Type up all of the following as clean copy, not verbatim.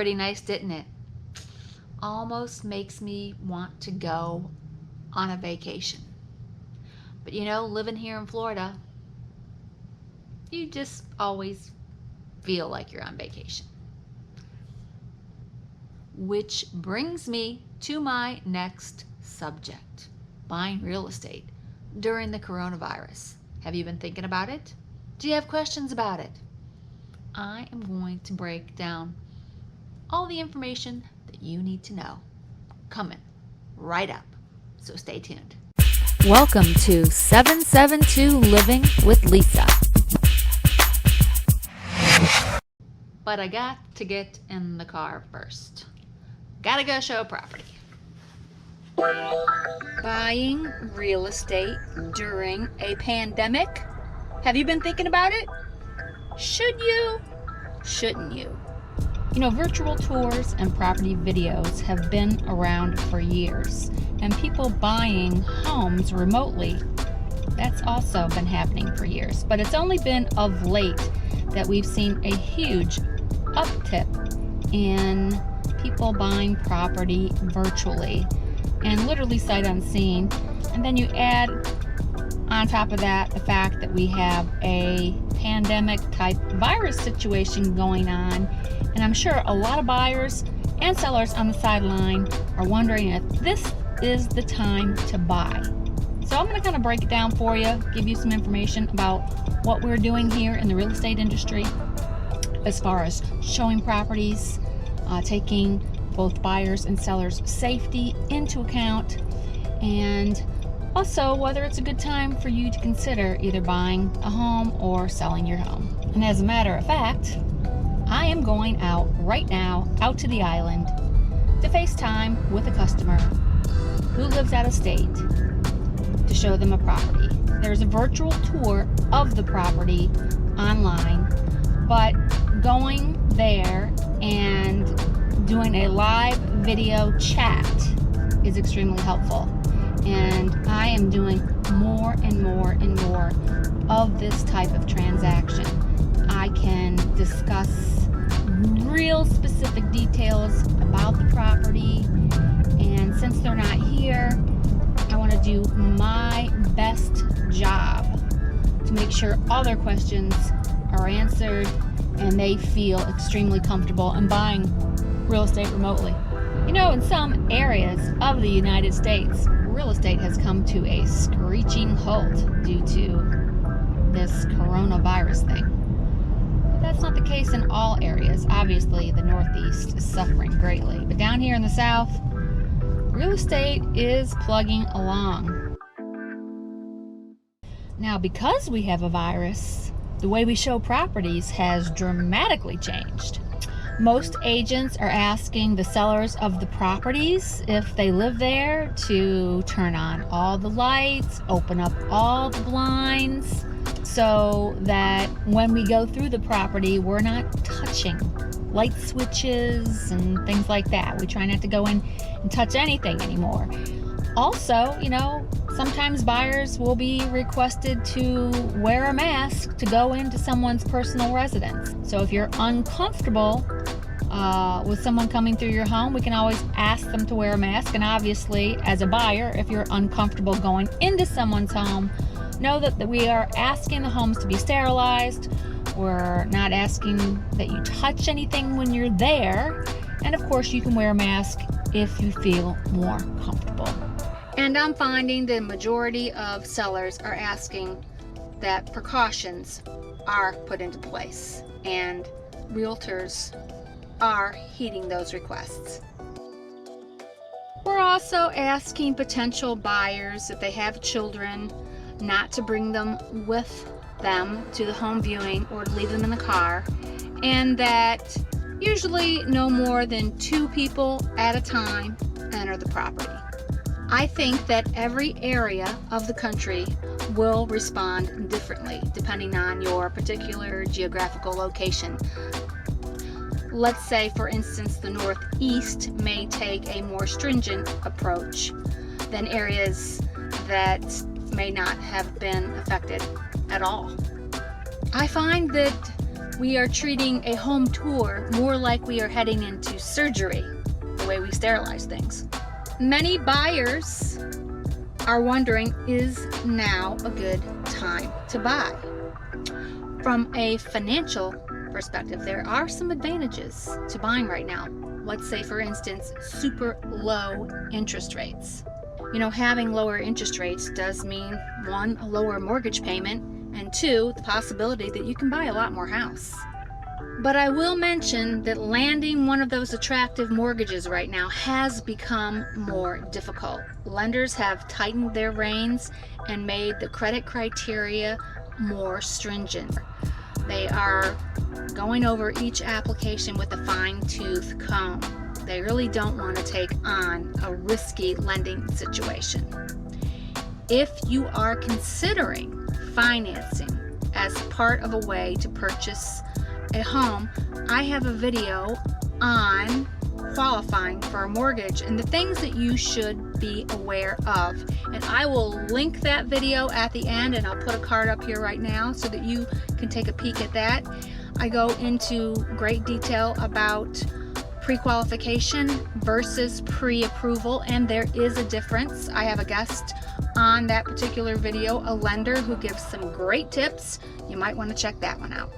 pretty nice, didn't it? Almost makes me want to go on a vacation. But you know, living here in Florida, you just always feel like you're on vacation. Which brings me to my next subject, buying real estate during the coronavirus. Have you been thinking about it? Do you have questions about it? I am going to break down all the information that you need to know coming right up. So stay tuned. Welcome to 772 Living with Lisa. But I got to get in the car first. Gotta go show a property. Buying real estate during a pandemic? Have you been thinking about it? Should you? Shouldn't you? You know, virtual tours and property videos have been around for years, and people buying homes remotely, that's also been happening for years. But it's only been of late that we've seen a huge uptick in people buying property virtually and literally sight unseen. And then you add on top of that the fact that we have a pandemic type virus situation going on, and I'm sure a lot of buyers and sellers on the sideline are wondering if this is the time to buy. So I'm going to kind of break it down for you, give you some information about what we're doing here in the real estate industry as far as showing properties, taking both buyers and sellers' safety into account, and also whether it's a good time for you to consider either buying a home or selling your home. And as a matter of fact, I am going out right now, out to the island, to FaceTime with a customer who lives out of state to show them a property. There's a virtual tour of the property online, but going there and doing a live video chat is extremely helpful. And I am doing more and more and more of this type of transaction. I can discuss real specific details about the property, and since they're not here, I want to do my best job to make sure all their questions are answered and they feel extremely comfortable in buying real estate remotely. You know, in some areas of the United States, real estate has come to a screeching halt due to this coronavirus thing. But that's not the case in all areas. Obviously, the Northeast is suffering greatly. But down here in the South, real estate is plugging along. Now, because we have a virus, the way we show properties has dramatically changed. Most agents are asking the sellers of the properties, if they live there, to turn on all the lights, open up all the blinds, so that when we go through the property, we're not touching light switches and things like that. We try not to go in and touch anything anymore. Also, you know, sometimes buyers will be requested to wear a mask to go into someone's personal residence. So if you're uncomfortable with someone coming through your home, we can always ask them to wear a mask. And obviously, as a buyer, if you're uncomfortable going into someone's home, know that we are asking the homes to be sterilized. We're not asking that you touch anything when you're there. And of course, you can wear a mask if you feel more comfortable. And I'm finding the majority of sellers are asking that precautions are put into place, and realtors are heeding those requests. We're also asking potential buyers, if they have children, not to bring them with them to the home viewing or to leave them in the car, and that usually no more than 2 people at a time enter the property. I think that every area of the country will respond differently depending on your particular geographical location. Let's say, for instance, the Northeast may take a more stringent approach than areas that may not have been affected at all. I find that We are treating a home tour more like we are heading into surgery, the way we sterilize things. Many buyers are wondering, is now a good time to buy? From a financial perspective, there are some advantages to buying right now. Let's say, for instance, super low interest rates. You know, having lower interest rates does mean, one, a lower mortgage payment, and two, the possibility that you can buy a lot more house. But I will mention that landing one of those attractive mortgages right now has become more difficult. Lenders have tightened their reins and made the credit criteria more stringent. They are going over each application with a fine-tooth comb. They really don't want to take on a risky lending situation. If you are considering financing as part of a way to purchase a home, I have a video on qualifying for a mortgage and the things that you should be aware of. And I will link that video at the end, and I'll put a card up here right now so that you can take a peek at that. I go into great detail about pre-qualification versus pre-approval, and there is a difference. I have a guest on that particular video, a lender who gives some great tips. You might want to check that one out.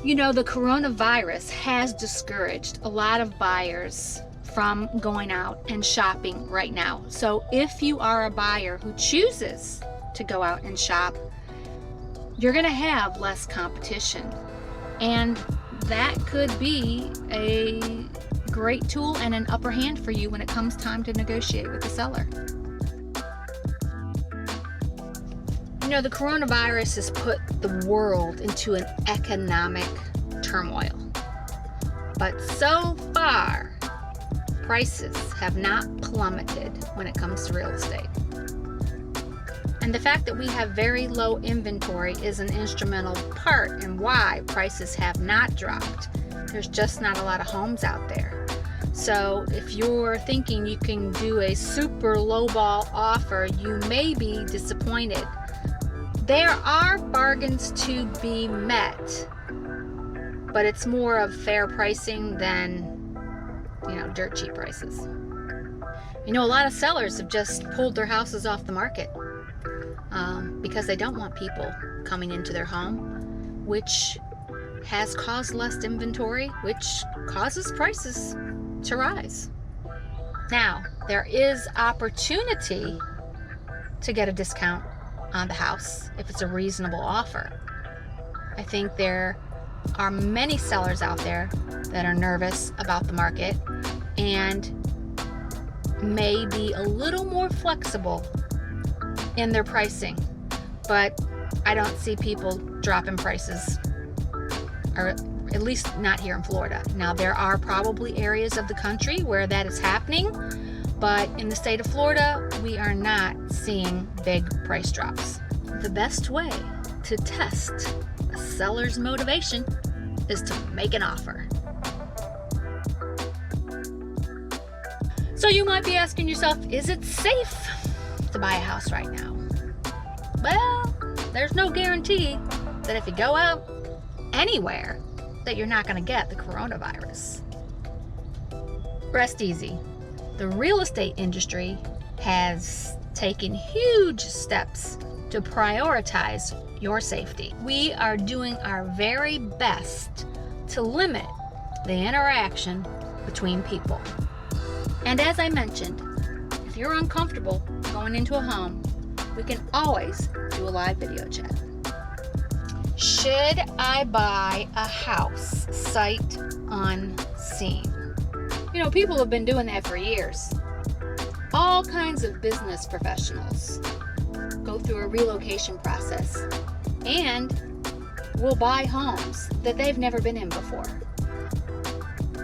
You know, the coronavirus has discouraged a lot of buyers from going out and shopping right now. So if you are a buyer who chooses to go out and shop, you're going to have less competition. And that could be a great tool and an upper hand for you when it comes time to negotiate with the seller. You know, the coronavirus has put the world into an economic turmoil. But so far, prices have not plummeted when it comes to real estate. And the fact that we have very low inventory is an instrumental part in why prices have not dropped. There's just not a lot of homes out there. So if you're thinking you can do a super lowball offer, you may be disappointed. There are bargains to be met, but it's more of fair pricing than, dirt cheap prices. You know, a lot of sellers have just pulled their houses off the market because they don't want people coming into their home, which has caused less inventory, which causes prices to rise. Now, there is opportunity to get a discount on the house if it's a reasonable offer. I think there are many sellers out there that are nervous about the market and may be a little more flexible in their pricing, but I don't see people dropping prices, or at least not here in Florida. Now, there are probably areas of the country where that is happening, but in the state of Florida, we are not seeing big price drops. The best way to test a seller's motivation is to make an offer. So you might be asking yourself, is it safe to buy a house right now? Well, there's no guarantee that if you go out anywhere that you're not going to get the coronavirus. Rest easy. The real estate industry has taken huge steps to prioritize your safety. We are doing our very best to limit the interaction between people. And as I mentioned, if you're uncomfortable going into a home, we can always do a live video chat. Should I buy a house sight unseen? You know, people have been doing that for years. All kinds of business professionals go through a relocation process and will buy homes that they've never been in before.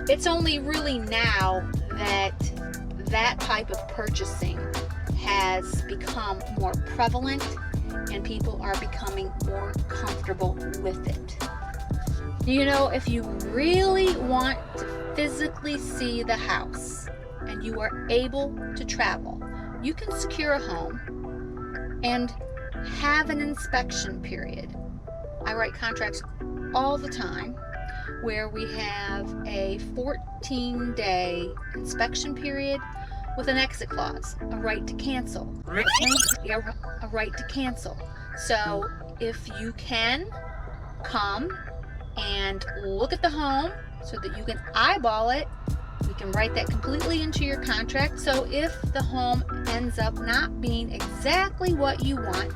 It's only really now that type of purchasing has become more prevalent and people are becoming more comfortable with it. You know, if you really want to physically see the house and you are able to travel, you can secure a home and have an inspection period I write contracts all the time where we have a 14-day inspection period with an exit clause, a right to cancel. A right to cancel. So if you can come and look at the home so that you can eyeball it, we can write that completely into your contract. So if the home ends up not being exactly what you want,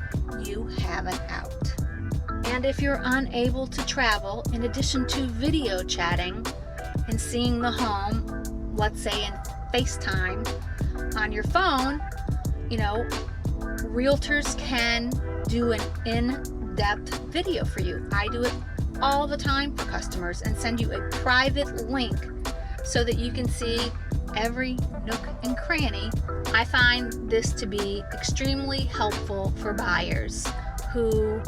you have an out. And if you're unable to travel, in addition to video chatting and seeing the home, let's say in Facetime on your phone, you know, realtors can do an in-depth video for you. I do it all the time for customers and send you a private link so that you can see every nook and cranny. I find this to be extremely helpful for buyers who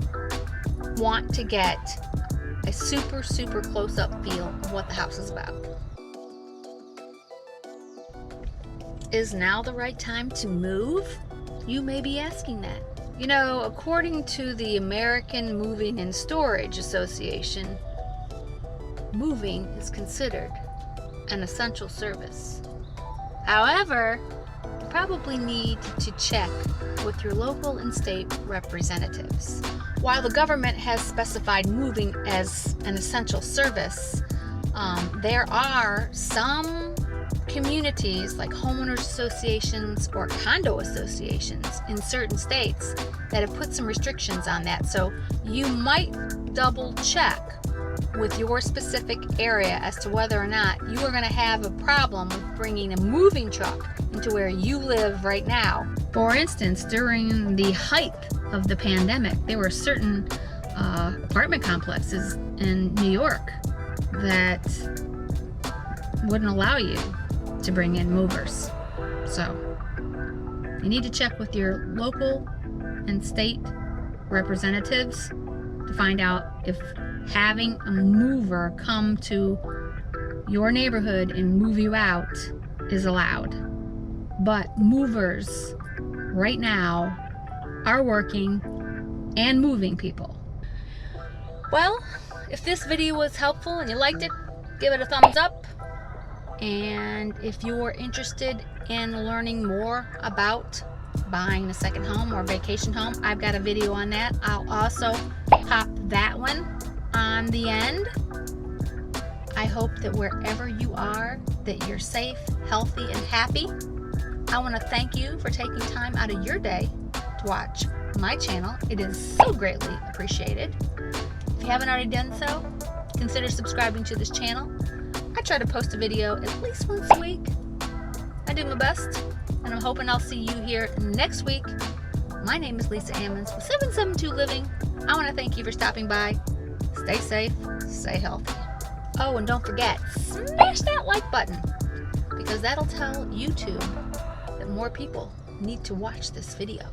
want to get a super close-up feel of what the house is about. Is now the right time to move? You may be asking that. You know, according to the American Moving and Storage Association, moving is considered an essential service. However, you probably need to check with your local and state representatives. While the government has specified moving as an essential service, there are some communities like homeowners associations or condo associations in certain states that have put some restrictions on that. So you might double check with your specific area as to whether or not you are going to have a problem with bringing a moving truck into where you live right now. For instance, during the height of the pandemic, there were certain apartment complexes in New York that wouldn't allow you to bring in movers. So you need to check with your local and state representatives to find out if having a mover come to your neighborhood and move you out is allowed. But movers right now are working and moving people. Well, if this video was helpful and you liked it, give it a thumbs up. And if you're interested in learning more about buying a second home or vacation home, I've got a video on that. I'll also pop that one on the end. I hope that wherever you are, that you're safe, healthy, and happy. I want to thank you for taking time out of your day to watch my channel. It is so greatly appreciated. If you haven't already done so, consider subscribing to this channel. I try to post a video at least once a week. I do my best, and I'm hoping I'll see you here next week. My name is Lisa Ammons with 772 Living. I want to thank you for stopping by. Stay safe, stay healthy. Oh, and don't forget, smash that like button, because that'll tell YouTube that more people need to watch this video.